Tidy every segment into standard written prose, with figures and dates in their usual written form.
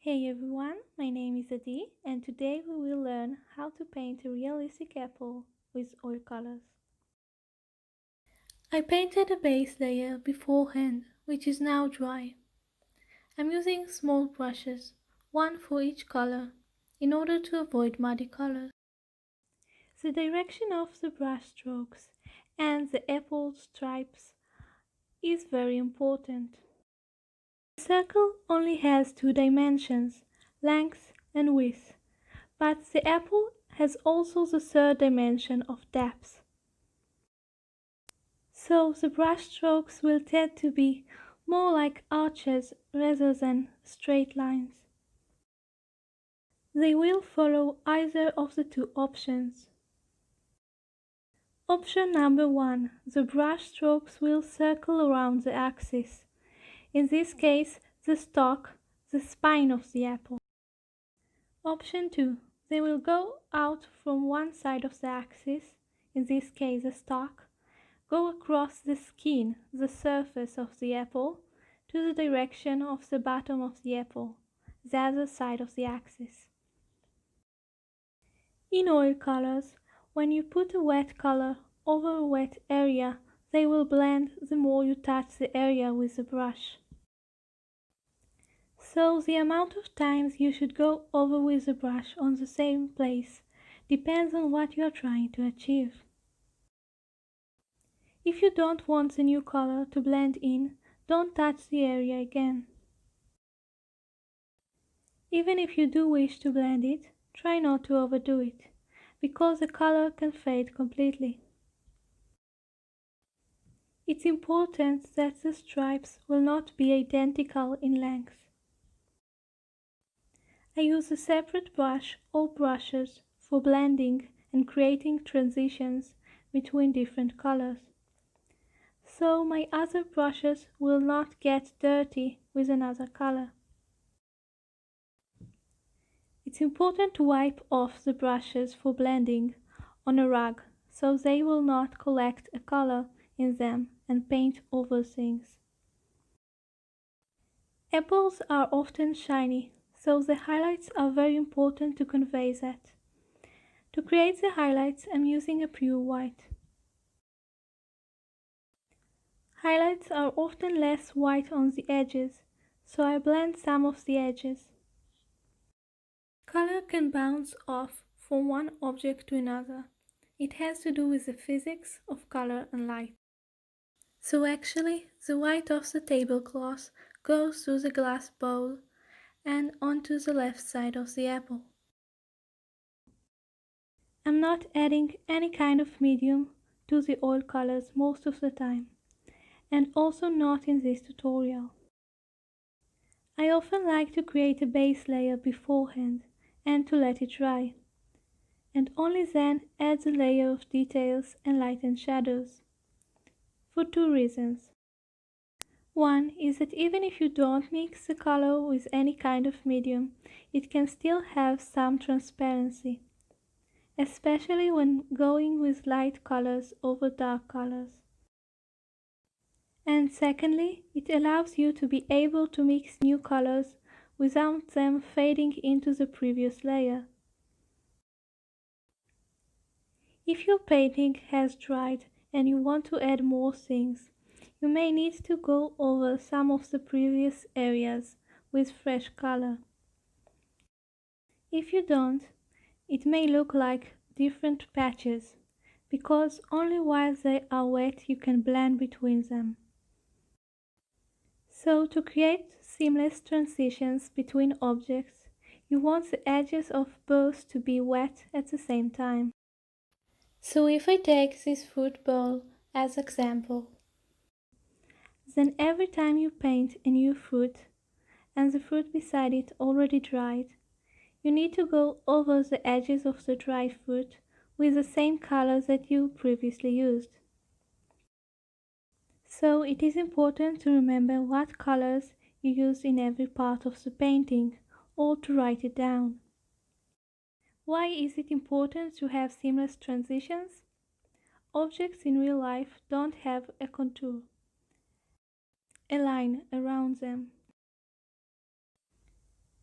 Hey everyone, my name is Adi and today we will learn how to paint a realistic apple with oil colors. I painted a base layer beforehand, which is now dry. I'm using small brushes, one for each color, in order to avoid muddy colors. The direction of the brush strokes and the apple stripes is very important. The circle only has two dimensions, length and width, but the apple has also the third dimension of depth. So the brush strokes will tend to be more like arches rather than straight lines. They will follow either of the two options. Option number 1. The brush strokes will circle around the axis. In this case, the stalk, the spine of the apple. Option 2. They will go out from one side of the axis, in this case the stalk, go across the skin, the surface of the apple, to the direction of the bottom of the apple, the other side of the axis. In oil colors, when you put a wet color over a wet area, they will blend the more you touch the area with the brush. So the amount of times you should go over with the brush on the same place depends on what you are trying to achieve. If you don't want the new color to blend in, don't touch the area again. Even if you do wish to blend it, try not to overdo it, because the color can fade completely. It's important that the stripes will not be identical in length. I use a separate brush or brushes for blending and creating transitions between different colors. So my other brushes will not get dirty with another color. It's important to wipe off the brushes for blending on a rug so they will not collect a color in them and paint over things. Apples are often shiny, so the highlights are very important to convey that. To create the highlights, I'm using a pure white. Highlights are often less white on the edges, so I blend some of the edges. Color can bounce off from one object to another. It has to do with the physics of color and light. So actually, the white of the tablecloth goes through the glass bowl and onto the left side of the apple. I'm not adding any kind of medium to the oil colors most of the time, and also not in this tutorial. I often like to create a base layer beforehand and to let it dry, and only then add the layer of details and light and shadows. For two reasons. One is that even if you don't mix the color with any kind of medium, it can still have some transparency, especially when going with light colors over dark colors. And secondly, it allows you to be able to mix new colors without them fading into the previous layer. If your painting has dried and you want to add more things, you may need to go over some of the previous areas with fresh color. If you don't, it may look like different patches, because only while they are wet you can blend between them. So to create seamless transitions between objects, you want the edges of both to be wet at the same time. So if I take this fruit bowl as example, then every time you paint a new fruit and the fruit beside it already dried, you need to go over the edges of the dried fruit with the same color that you previously used. So it is important to remember what colors you use in every part of the painting, or to write it down. Why is it important to have seamless transitions? Objects in real life don't have a contour, a line around them.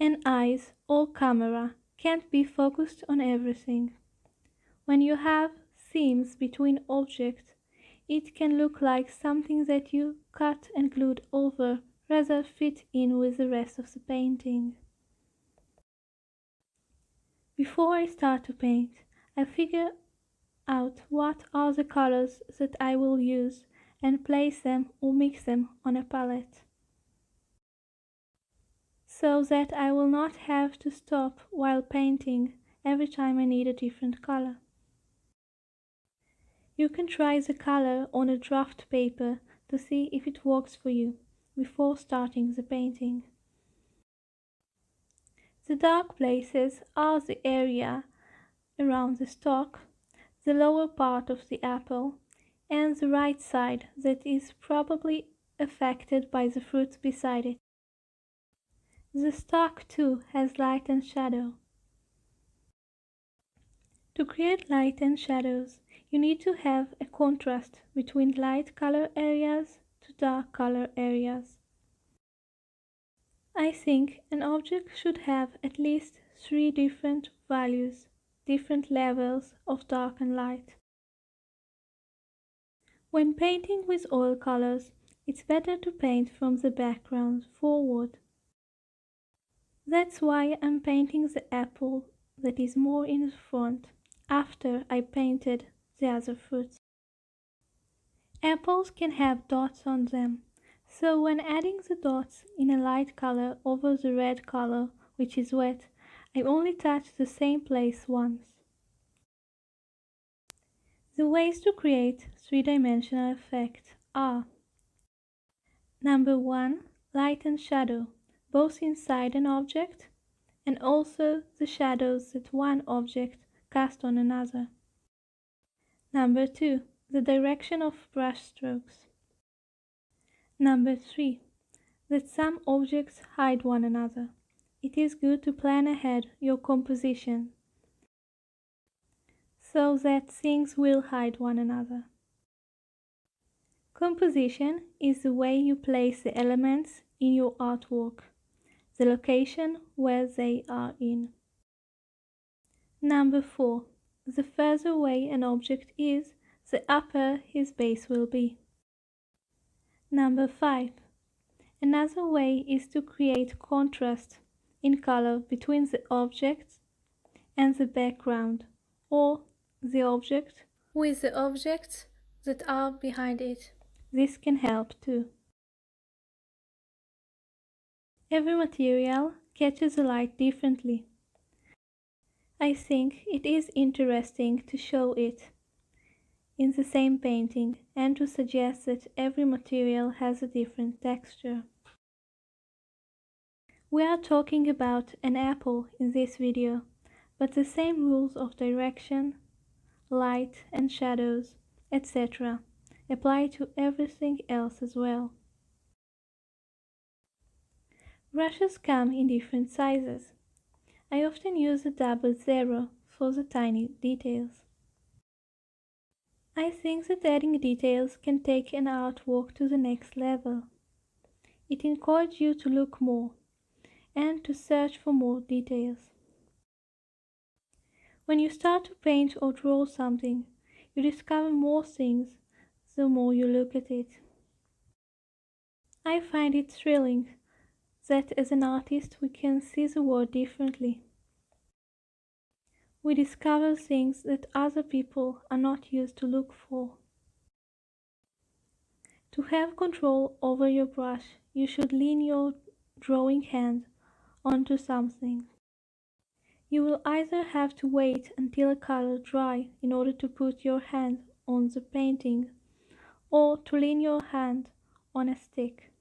And eyes or camera can't be focused on everything. When you have seams between objects, it can look like something that you cut and glued over rather fit in with the rest of the painting. Before I start to paint, I figure out what are the colors that I will use and place them or mix them on a palette, so that I will not have to stop while painting every time I need a different color. You can try the color on a draft paper to see if it works for you before starting the painting. The dark places are the area around the stalk, the lower part of the apple, and the right side that is probably affected by the fruit beside it. The stalk too has light and shadow. To create light and shadows, you need to have a contrast between light color areas to dark color areas. I think an object should have at least 3 different values, different levels of dark and light. When painting with oil colors, it's better to paint from the background forward. That's why I'm painting the apple that is more in the front after I painted the other fruits. Apples can have dots on them, so when adding the dots in a light color over the red color, which is wet, I only touch the same place once. The ways to create three-dimensional effect are: number 1, light and shadow, both inside an object, and also the shadows that one object casts on another. Number 2, the direction of brush strokes. Number 3, that some objects hide one another. It is good to plan ahead your composition so that things will hide one another. Composition is the way you place the elements in your artwork, the location where they are in. Number 4. The further away an object is, the upper his base will be. Number 5. Another way is to create contrast in color between the object and the background, or the object with the objects that are behind it. This can help too. Every material catches the light differently. I think it is interesting to show it in the same painting and to suggest that every material has a different texture. We are talking about an apple in this video, but the same rules of direction, light and shadows, etc. apply to everything else as well. Brushes come in different sizes. I often use a double zero for the tiny details. I think that adding details can take an artwork to the next level. It encourages you to look more and to search for more details. When you start to paint or draw something, you discover more things the more you look at it. I find it thrilling that as an artist we can see the world differently. We discover things that other people are not used to look for. To have control over your brush, you should lean your drawing hand onto something. You will either have to wait until a color dry in order to put your hand on the painting, or to lean your hand on a stick.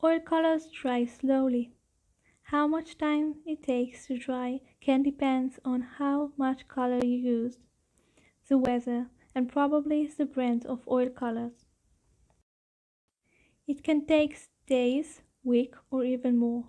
Oil colors dry slowly. How much time it takes to dry can depend on how much color you used, the weather, and probably the brand of oil colors. It can take days, weeks, or even more.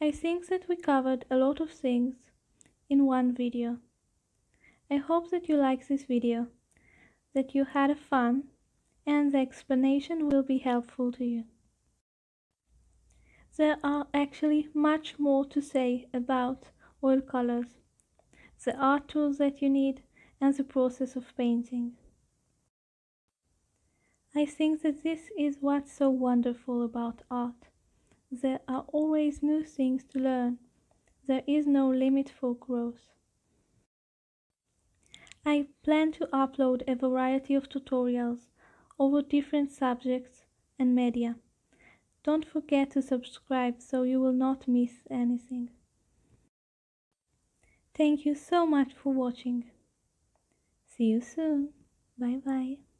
I think that we covered a lot of things in one video. I hope that you like this video, that you had fun, and the explanation will be helpful to you. There are actually much more to say about oil colors, the art tools that you need, and the process of painting. I think that this is what's so wonderful about art. There are always new things to learn. There is no limit for growth. I plan to upload a variety of tutorials over different subjects and media. Don't forget to subscribe so you will not miss anything. Thank you so much for watching. See you soon. Bye bye.